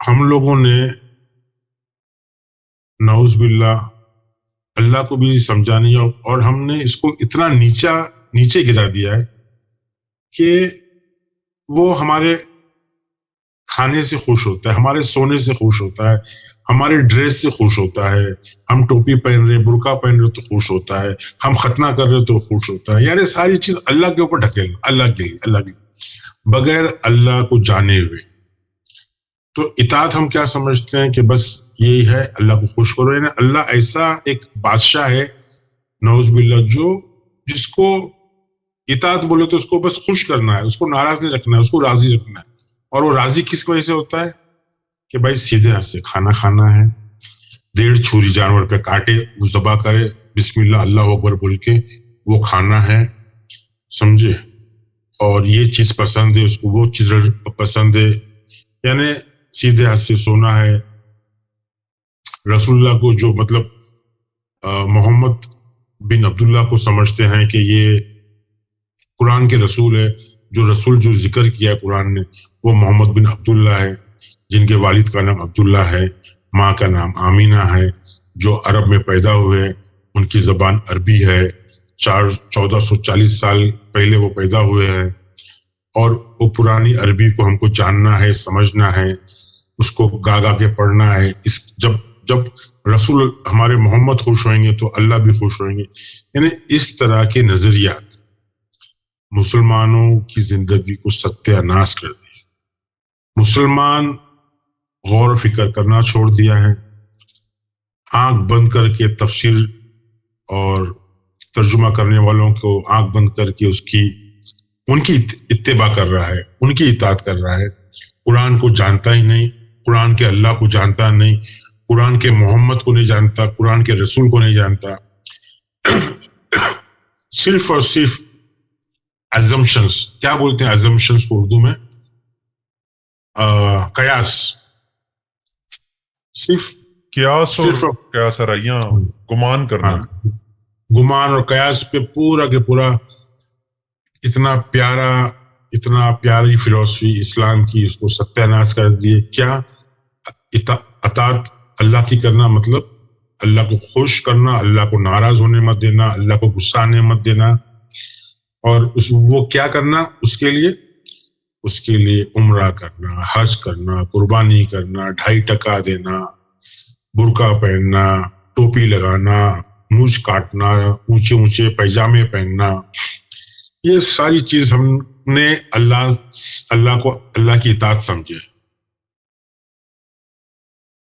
ہم لوگوں نے نعوذ باللہ اللہ کو بھی سمجھا نہیں، اور ہم نے اس کو اتنا نیچے گرا دیا ہے کہ وہ ہمارے کھانے سے خوش ہوتا ہے، ہمارے سونے سے خوش ہوتا ہے، ہمارے ڈریس سے خوش ہوتا ہے، ہم ٹوپی پہن رہے، برقع پہن رہے تو خوش ہوتا ہے، ہم ختنہ کر رہے تو خوش ہوتا ہے. یعنی ساری چیز اللہ کے اوپر ڈھکیلنا، اللہ کے لیے بغیر اللہ کو جانے ہوئے. تو اطاعت ہم کیا سمجھتے ہیں کہ بس یہی ہے اللہ کو خوش کرو. یعنی اللہ ایسا ایک بادشاہ ہے نعوذ باللہ جس کو اطاعت بولے تو اس کو بس خوش کرنا ہے، اس کو ناراض نہیں رکھنا ہے، اس کو راضی رکھنا ہے. اور وہ راضی کس وجہ سے ہوتا ہے کہ بھائی سیدھے ہاتھ سے کھانا کھانا ہے، 1.5 چھری جانور پہ کاٹے وہ ذبح کرے، بسم اللہ اللہ اکبر بول کے وہ کھانا ہے، سمجھے. اور یہ چیز پسند ہے اس کو، وہ چیز پسند ہے. یعنی سیدھے ہاتھ سے سونا ہے. رسول اللہ کو جو مطلب محمد بن عبداللہ کو سمجھتے ہیں کہ یہ قرآن کے رسول ہے، جو ذکر کیا ہے قرآن نے وہ محمد بن عبداللہ ہے، جن کے والد کا نام عبداللہ ہے، ماں کا نام آمینہ ہے، جو عرب میں پیدا ہوئے، ان کی زبان عربی ہے، 1440 سال پہلے وہ پیدا ہوئے ہیں. اور وہ پرانی عربی کو ہم کو جاننا ہے، سمجھنا ہے، اس کو گا کے پڑھنا ہے. جب رسول ہمارے محمد خوش ہوئیں گے تو اللہ بھی خوش ہوئیں گے. یعنی اس طرح کے نظریات مسلمانوں کی زندگی کو ستیہ ناش کر دیا. مسلمان غور و فکر کرنا چھوڑ دیا ہے، آنکھ بند کر کے تفسیر اور ترجمہ کرنے والوں کو آنکھ بند کر کے ان کی اتباع کر رہا ہے، ان کی اطاعت کر رہا ہے. قرآن کو جانتا ہی نہیں، قرآن کے اللہ کو جانتا نہیں، قرآن کے محمد کو نہیں جانتا، قرآن کے رسول کو نہیں جانتا. صرف اور صرف assumptions، کیا بولتے ہیں assumptions کو اردو میں؟ قیاس. صرف گمان کرنا، گمان اور قیاس پہ پورا کے پورا اتنا پیاری فلسفی اسلام کی اس کو ستیہ ناش کر دیے. کیا اطاعت اللہ کی کرنا مطلب اللہ کو خوش کرنا، اللہ کو ناراض ہونے مت دینا، اللہ کو غصہ آنے مت دینا. اور وہ کیا کرنا اس کے لیے عمرہ کرنا، حج کرنا، قربانی کرنا، 2.5% دینا، برقع پہننا، ٹوپی لگانا، مونچھ کاٹنا، اونچے پیجامے پہننا. یہ ساری چیز ہم نے اللہ کی اطاعت سمجھے.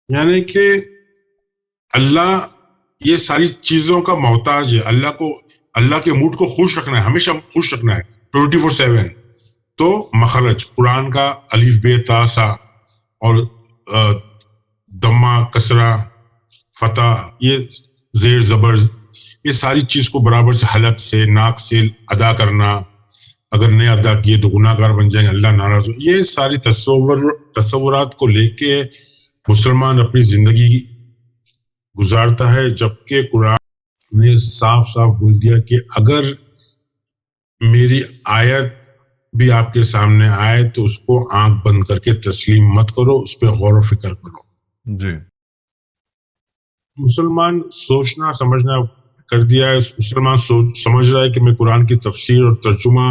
یعنی کہ اللہ یہ ساری چیزوں کا محتاج ہے. اللہ کے موڈ کو خوش رکھنا ہے، ہمیشہ خوش رکھنا ہے 24/7. تو مخرج قرآن کا الف بے تا سا اور دمہ کسرہ فتح، یہ زیر زبر، یہ ساری چیز کو برابر سے حلق سے ناک سے ادا کرنا. اگر نہیں ادا کیے تو گناہ گار بن جائیں گے، اللہ ناراض ہو. یہ ساری تصورات کو لے کے مسلمان اپنی زندگی گزارتا ہے، جبکہ قرآن نے صاف بول دیا کہ اگر میری آیت بھی آپ کے سامنے آئے تو اس کو آنکھ بند کر کے تسلیم مت کرو، اس پہ غور و فکر کرو. جی مسلمان سوچنا سمجھنا کر دیا ہے. مسلمان سمجھ رہا ہے کہ میں قرآن کی تفسیر اور ترجمہ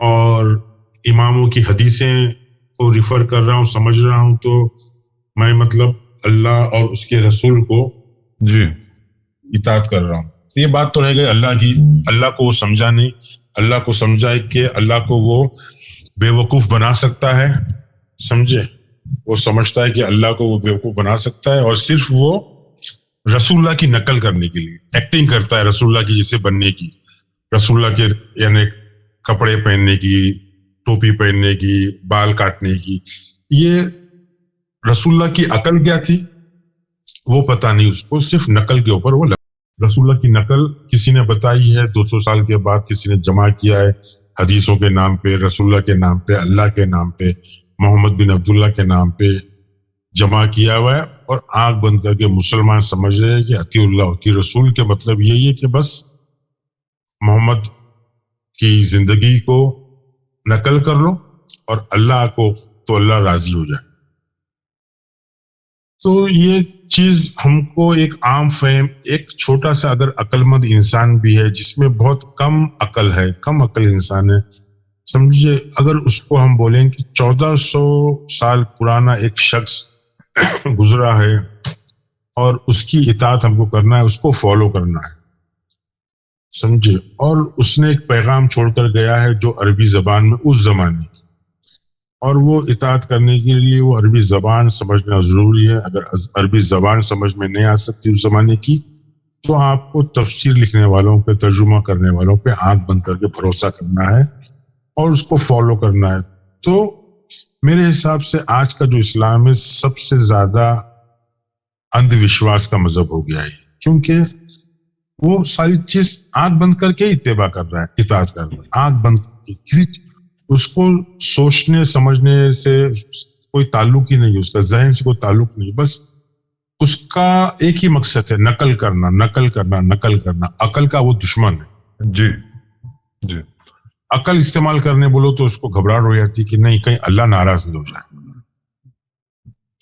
اور اماموں کی حدیثیں کو ریفر کر رہا ہوں، سمجھ رہا ہوں، تو میں مطلب اللہ اور اس کے رسول کو جی اطاعت کر رہا ہوں. یہ بات تو رہ گئی اللہ کو وہ سمجھا نہیں. اللہ کو سمجھائے کہ اللہ کو وہ بے وقوف بنا سکتا ہے، سمجھے. وہ سمجھتا ہے کہ اللہ کو وہ بے وقوف بنا سکتا ہے، اور صرف وہ رسول اللہ کی نقل کرنے کے لیے ایکٹنگ کرتا ہے، رسول اللہ کی جیسے بننے کی، رسول اللہ کے یعنی کپڑے پہننے کی، ٹوپی پہننے کی، بال کاٹنے کی. یہ رسول اللہ کی عقل کیا تھی وہ پتہ نہیں اس کو، صرف نقل کے اوپر وہ رسول اللہ کی نقل کسی نے بتائی ہے 200 سال کے بعد، کسی نے جمع کیا ہے حدیثوں کے نام پہ، رسول اللہ کے نام پہ، اللہ کے نام پہ، محمد بن عبداللہ کے نام پہ جمع کیا ہوا ہے. اور آنکھ بند کر کے مسلمان سمجھ رہے ہیں کہ اطیع اللہ اطیع رسول کے مطلب یہی ہے کہ بس محمد کی زندگی کو نقل کر لو اور اللہ کو تو اللہ راضی ہو جائے. تو یہ چیز ہم کو ایک عام فہم، ایک چھوٹا سا اگر عقل مند انسان بھی ہے جس میں بہت کم عقل ہے، کم عقل انسان ہے، سمجھے، اگر اس کو ہم بولیں کہ 1400 سال پرانا ایک شخص گزرا ہے اور اس کی اطاعت ہم کو کرنا ہے، اس کو فالو کرنا ہے، سمجھے، اور اس نے ایک پیغام چھوڑ کر گیا ہے جو عربی زبان میں اس زمانے کی، اور وہ اطاعت کرنے کے لیے وہ عربی زبان سمجھنا ضروری ہے. اگر عربی زبان سمجھ میں نہیں آ سکتی اس زمانے کی تو آپ کو تفسیر لکھنے والوں پہ، ترجمہ کرنے والوں پہ آنکھ بند کر کے بھروسہ کرنا ہے اور اس کو فالو کرنا ہے. تو میرے حساب سے آج کا جو اسلام ہے سب سے زیادہ اندھ وشواس کا مذہب ہو گیا ہے، کیونکہ وہ ساری چیز آنکھ بند کر کے اتباع کر رہا ہے، اطاعت کر رہا ہے آنکھ بند کر کے. اس کو سوچنے سمجھنے سے کوئی تعلق ہی نہیں، اس کا ذہن سے کوئی تعلق نہیں، بس اس کا ایک ہی مقصد ہے، نقل کرنا نقل کرنا نقل کرنا. عقل کا وہ دشمن ہے. جی جی. عقل استعمال کرنے بولو تو اس کو گھبراہٹ ہو جاتی کہ نہیں کہیں اللہ ناراض نہ ہو جائے.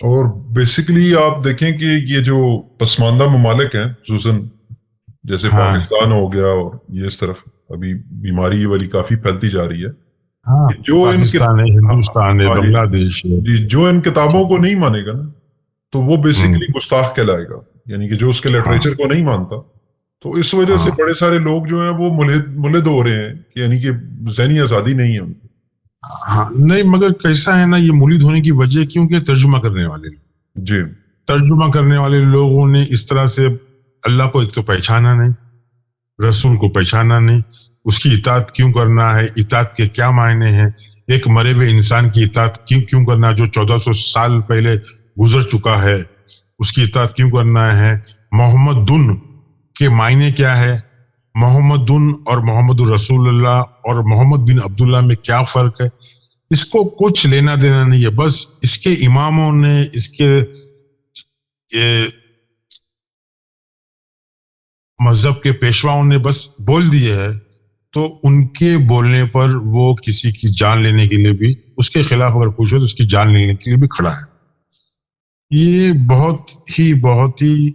اور بیسیکلی آپ دیکھیں کہ یہ جو پسماندہ ممالک ہیں خصوصاً جیسے پاکستان ہو گیا، اور یہ اس طرف ابھی بیماری والی کافی پھیلتی جا رہی ہے، جو پاکستان ہے، ہندوستان ہے، بنگلہ دیش ہے، جو ان کتابوں کو نہیں مانے گا نا تو وہ بیسیکلی گستاخ کہلائے گا، یعنی کہ جو اس کے لٹریچر کو نہیں مانتا. تو اس وجہ سے بڑے سارے لوگ جو ہیں وہ ملحد ہو رہے ہیں، یعنی کہ ذہنی آزادی نہیں ہے ان کو. ہاں نہیں، مگر کیسا ہے نا، یہ ملحد ہونے کی وجہ کیونکہ ترجمہ کرنے والے لوگ، جی، ترجمہ کرنے والے لوگوں نے اس طرح سے اللہ کو ایک تو پہچانا نہیں، رسول کو پہچانا نہیں، اس کی اطاعت کیوں کرنا ہے، اطاعت کے کیا معنی ہیں، ایک مرے ہوئے انسان کی اطاعت کیوں کرنا جو 1400 سال پہلے گزر چکا ہے، اس کی اطاعت کیوں کرنا ہے، محمد دن کے معنی کیا ہے، محمد دن اور محمد رسول اللہ اور محمد بن عبداللہ میں کیا فرق ہے، اس کو کچھ لینا دینا نہیں ہے. بس اس کے اماموں نے، اس کے مذہب کے پیشواؤں نے بس بول دیے ہے، تو ان کے بولنے پر وہ کسی کی جان لینے کے لیے بھی، اس کے خلاف اگر پوچھو تو اس کی جان لینے کے لیے بھی کھڑا ہے. یہ بہت ہی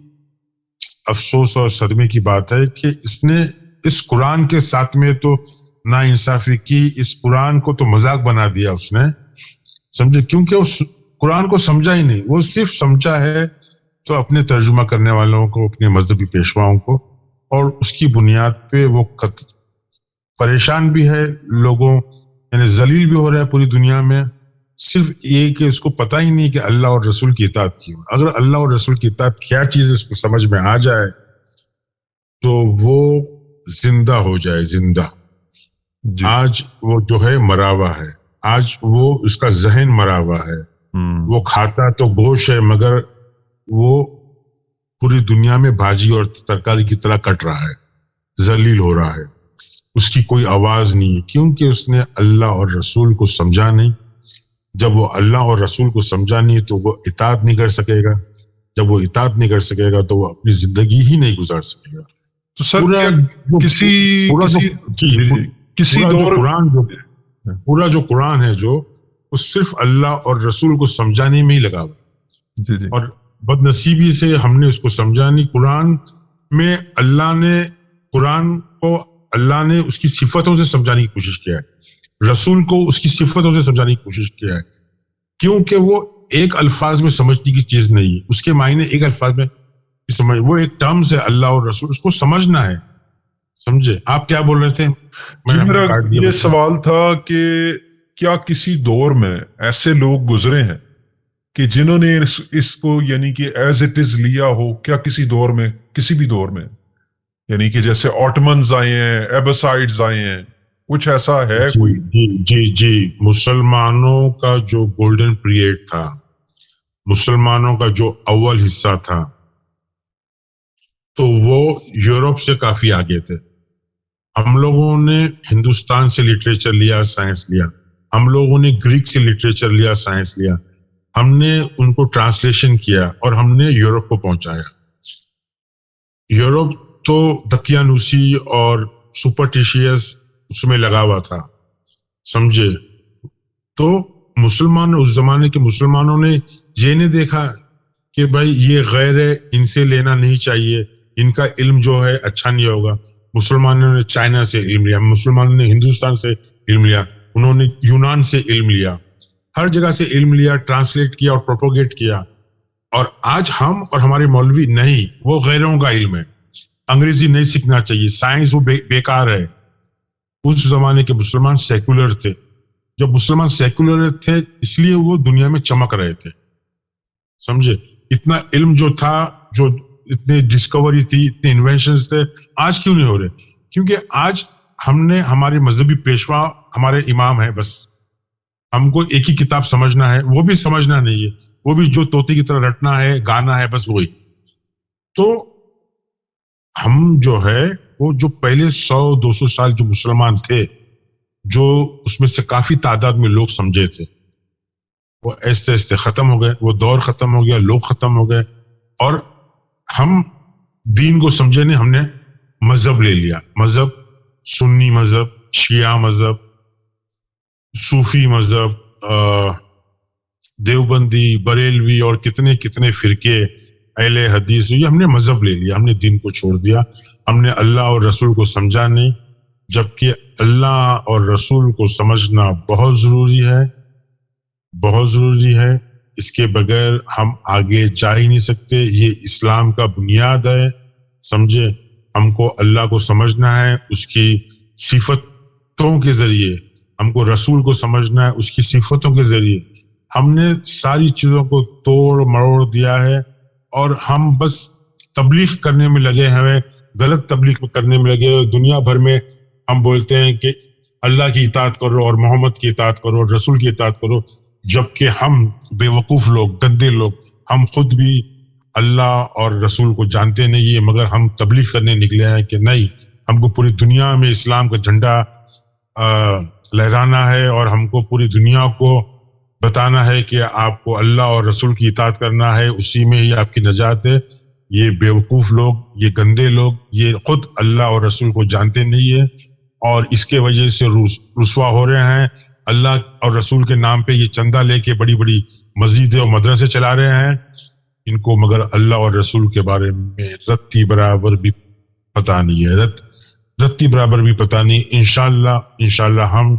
افسوس اور صدمے کی بات ہے کہ اس نے اس قرآن کے ساتھ میں تو نا انصافی کی، اس قرآن کو تو مذاق بنا دیا اس نے، سمجھے، کیونکہ اس قرآن کو سمجھا ہی نہیں، وہ صرف سمجھا ہے تو اپنے ترجمہ کرنے والوں کو، اپنے مذہبی پیشواؤں کو، اور اس کی بنیاد پہ وہ پریشان بھی ہے لوگوں، یعنی ذلیل بھی ہو رہا ہے پوری دنیا میں، صرف یہ کہ اس کو پتہ ہی نہیں کہ اللہ اور رسول کی اطاعت کی. اگر اللہ اور رسول کی اطاعت کیا چیز ہے اس کو سمجھ میں آ جائے تو وہ زندہ ہو جائے، زندہ. آج وہ جو ہے مرا ہوا ہے، آج وہ اس کا ذہن مرا ہوا ہے، وہ کھاتا تو گوشت ہے مگر وہ پوری دنیا میں بھاجی اور ترکاری کی طرح کٹ رہا ہے، ذلیل ہو رہا ہے. اس کی کوئی آواز نہیں ہے کیونکہ اس نے اللہ اور رسول کو سمجھا نہیں. جب وہ اللہ اور رسول کو سمجھا نہیں تو وہ اطاعت نہیں کر سکے گا، جب وہ اطاعت نہیں کر سکے گا تو وہ اپنی زندگی ہی نہیں گزار سکے گا. تو سر پورا جو قرآن ہے جو وہ صرف اللہ اور رسول کو سمجھانے میں ہی لگا ہوا، اور بد نصیبی سے ہم نے اس کو سمجھا نہیں. قرآن میں اللہ نے اس کی صفتوں سے سمجھانے کی کوشش کیا ہے، رسول کو اس کی صفتوں سے سمجھانے کی کوشش کیا ہے، کیونکہ وہ ایک الفاظ میں سمجھنے کی چیز نہیں ہے، اس کے معنی ایک الفاظ میں سمجھ، وہ ایک ٹرمز ہے اللہ اور رسول، اس کو سمجھنا ہے. سمجھے آپ کیا بول رہے تھے؟ میرا یہ سوال تھا کہ کیا کسی دور میں ایسے لوگ گزرے ہیں کہ جنہوں نے اس کو یعنی کہ ایز اٹ از لیا ہو؟ کیا کسی دور میں، کسی بھی دور میں، یعنی کہ جیسے آٹمنز آئے ہیں، ایبسائڈز آئے ہیں، کچھ ایسا ہے کوئی؟ جی مسلمانوں کا جو گولڈن پیریڈ تھا، مسلمانوں کا جو اول حصہ تھا، تو وہ یورپ سے کافی آگے تھے. ہم لوگوں نے ہندوستان سے لٹریچر لیا، سائنس لیا، ہم لوگوں نے گریک سے لٹریچر لیا، سائنس لیا، ہم نے ان کو ٹرانسلیشن کیا اور ہم نے یورپ کو پہنچایا. یورپ تو دقیانوسی اور سپرٹیشیس اس میں لگا ہوا تھا، سمجھے. تو مسلمان، اس زمانے کے مسلمانوں نے یہ نہیں دیکھا کہ بھائی یہ غیر ہے، ان سے لینا نہیں چاہیے، ان کا علم جو ہے اچھا نہیں ہوگا. مسلمانوں نے چائنا سے علم لیا، مسلمانوں نے ہندوستان سے علم لیا، انہوں نے یونان سے علم لیا، ہر جگہ سے علم لیا، ٹرانسلیٹ کیا اور پروپوگیٹ کیا. اور آج ہم اور ہمارے مولوی نہیں، وہ غیروں کا علم ہے. انگریزی نہیں سیکھنا چاہیے، سائنس وہ بیکار ہے. اس زمانے کے مسلمان سیکولر تھے. جب مسلمان سیکولر تھے اس لیے وہ دنیا میں چمک رہے تھے. سمجھے؟ اتنا علم جو تھا، جو اتنے ڈسکوری تھی، اتنے انوینشنز تھے، آج کیوں نہیں ہو رہے؟ کیونکہ آج ہم نے ہمارے مذہبی پیشوا ہمارے امام ہیں، بس ہم کو ایک ہی کتاب سمجھنا ہے، وہ بھی سمجھنا نہیں ہے، وہ بھی جو طوطے کی طرح رٹنا ہے، گانا ہے، بس وہی. تو ہم جو ہے وہ جو پہلے 100-200 سال جو مسلمان تھے، جو اس میں سے کافی تعداد میں لوگ سمجھے تھے، وہ ایسے ایسے ختم ہو گئے، وہ دور ختم ہو گیا، لوگ ختم ہو گئے. اور ہم دین کو سمجھے نہیں، ہم نے مذہب لے لیا. مذہب سنی مذہب، شیعہ مذہب، صوفی مذہب، دیوبندی، بریلوی اور کتنے کتنے فرقے، اہل حدیث، یہ ہم نے مذہب لے لیا، ہم نے دین کو چھوڑ دیا. ہم نے اللہ اور رسول کو سمجھا نہیں، جبکہ اللہ اور رسول کو سمجھنا بہت ضروری ہے، بہت ضروری ہے. اس کے بغیر ہم آگے جا ہی نہیں سکتے. یہ اسلام کا بنیاد ہے. سمجھے؟ ہم کو اللہ کو سمجھنا ہے اس کی صفتوں کے ذریعے، ہم کو رسول کو سمجھنا ہے اس کی صفتوں کے ذریعے. ہم نے ساری چیزوں کو توڑ مروڑ دیا ہے اور ہم بس تبلیغ کرنے میں لگے ہیں، غلط تبلیغ کرنے میں لگے ہوئے. دنیا بھر میں ہم بولتے ہیں کہ اللہ کی اطاعت کرو اور محمد کی اطاعت کرو اور رسول کی اطاعت کرو، جبکہ ہم بے وقوف لوگ، گندے لوگ، ہم خود بھی اللہ اور رسول کو جانتے نہیں ہیں، مگر ہم تبلیغ کرنے نکلے ہیں کہ نہیں، ہم کو پوری دنیا میں اسلام کا جھنڈا لہرانا ہے اور ہم کو پوری دنیا کو بتانا ہے کہ آپ کو اللہ اور رسول کی اطاعت کرنا ہے، اسی میں ہی آپ کی نجات ہے. یہ بیوقوف لوگ، یہ گندے لوگ، یہ خود اللہ اور رسول کو جانتے نہیں ہیں اور اس کے وجہ سے رسوا ہو رہے ہیں. اللہ اور رسول کے نام پہ یہ چندہ لے کے بڑی بڑی مسجدیں اور مدرسے چلا رہے ہیں. ان کو مگر اللہ اور رسول کے بارے میں رتی برابر بھی پتہ نہیں ہے، رتی برابر بھی پتہ نہیں. انشاءاللہ ہم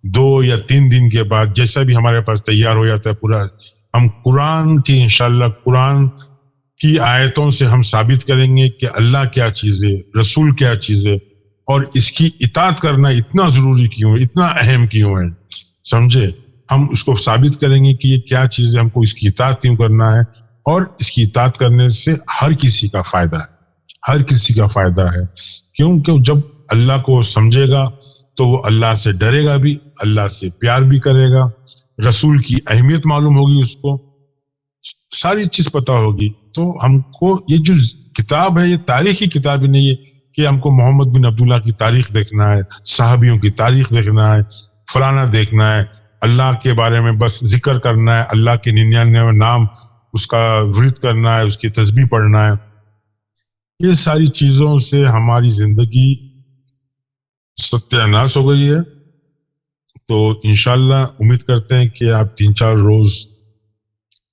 2 یا 3 دن کے بعد جیسا بھی ہمارے پاس تیار ہو جاتا ہے پورا، ہم قرآن کی انشاءاللہ قرآن کی آیتوں سے ہم ثابت کریں گے کہ اللہ کیا چیز ہے، رسول کیا چیز ہے، اور اس کی اطاعت کرنا اتنا ضروری کیوں ہے، اتنا اہم کیوں ہے. سمجھے؟ ہم اس کو ثابت کریں گے کہ یہ کیا چیز ہے، ہم کو اس کی اطاعت کیوں کرنا ہے، اور اس کی اطاعت کرنے سے ہر کسی کا فائدہ ہے، ہر کسی کا فائدہ ہے. کیونکہ جب اللہ کو سمجھے گا تو وہ اللہ سے ڈرے گا بھی، اللہ سے پیار بھی کرے گا، رسول کی اہمیت معلوم ہوگی، اس کو ساری چیز پتہ ہوگی. تو ہم کو یہ جو کتاب ہے یہ تاریخی کتاب ہی نہیں ہے کہ ہم کو محمد بن عبداللہ کی تاریخ دیکھنا ہے، صحابیوں کی تاریخ دیکھنا ہے، فلانا دیکھنا ہے، اللہ کے بارے میں بس ذکر کرنا ہے، اللہ کے 99 نام اس کا ورد کرنا ہے، اس کی تسبیح پڑھنا ہے. یہ ساری چیزوں سے ہماری زندگی ستیہ ناش ہو گئی ہے. تو انشاءاللہ امید کرتے ہیں کہ آپ 3-4 روز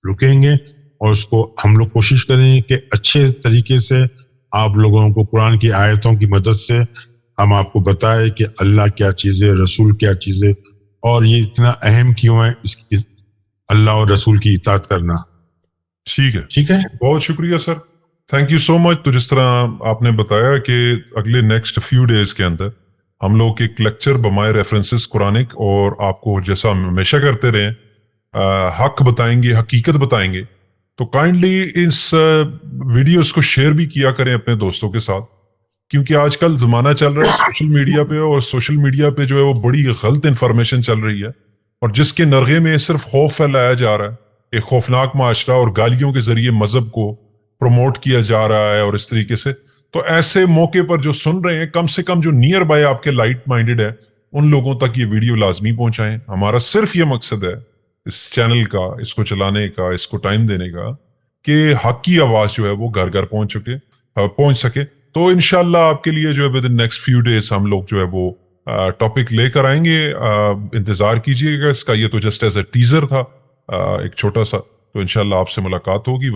رکیں گے اور اس کو ہم لوگ کوشش کریں گے کہ اچھے طریقے سے آپ لوگوں کو قرآن کی آیتوں کی مدد سے ہم آپ کو بتائیں کہ اللہ کیا چیز ہے، رسول کیا چیز ہے، اور یہ اتنا اہم کیوں ہے اس اللہ اور رسول کی اطاعت کرنا. ٹھیک ہے، بہت شکریہ سر، تھینک یو سو مچ. تو جس طرح آپ نے بتایا کہ اگلے نیکسٹ فیو ڈیز کے اندر ہم لوگ ایک لیکچر بمائے ریفرنسز قرآنک، اور آپ کو جیسا ہم ہمیشہ کرتے رہے حق بتائیں گے، حقیقت بتائیں گے. تو کائنڈلی اس ویڈیوز کو شیئر بھی کیا کریں اپنے دوستوں کے ساتھ، کیونکہ آج کل زمانہ چل رہا ہے سوشل میڈیا پہ، اور سوشل میڈیا پہ جو ہے وہ بڑی غلط انفارمیشن چل رہی ہے، اور جس کے نرغے میں صرف خوف پھیلایا جا رہا ہے، ایک خوفناک معاشرہ، اور گالیوں کے ذریعے مذہب کو پروموٹ کیا جا رہا ہے. اور اس طریقے سے تو ایسے موقع پر جو سن رہے ہیں، کم سے کم جو نیئر بائی آپ کے لائٹ مائنڈڈ ہے، ان لوگوں تک یہ ویڈیو لازمی پہنچائیں. ہمارا صرف یہ مقصد ہے اس چینل کا، اس کو چلانے کا، اس کو ٹائم دینے کا، کہ حق کی آواز جو ہے وہ گھر گھر پہنچ سکے. تو انشاءاللہ آپ کے لیے جو ہے within next few days ہم لوگ جو ہے وہ ٹاپک لے کر آئیں گے. انتظار کیجئے گا اس کا. یہ تو جسٹ ایز اے ٹیزر تھا، ایک چھوٹا سا. تو انشاءاللہ آپ سے ملاقات ہوگی.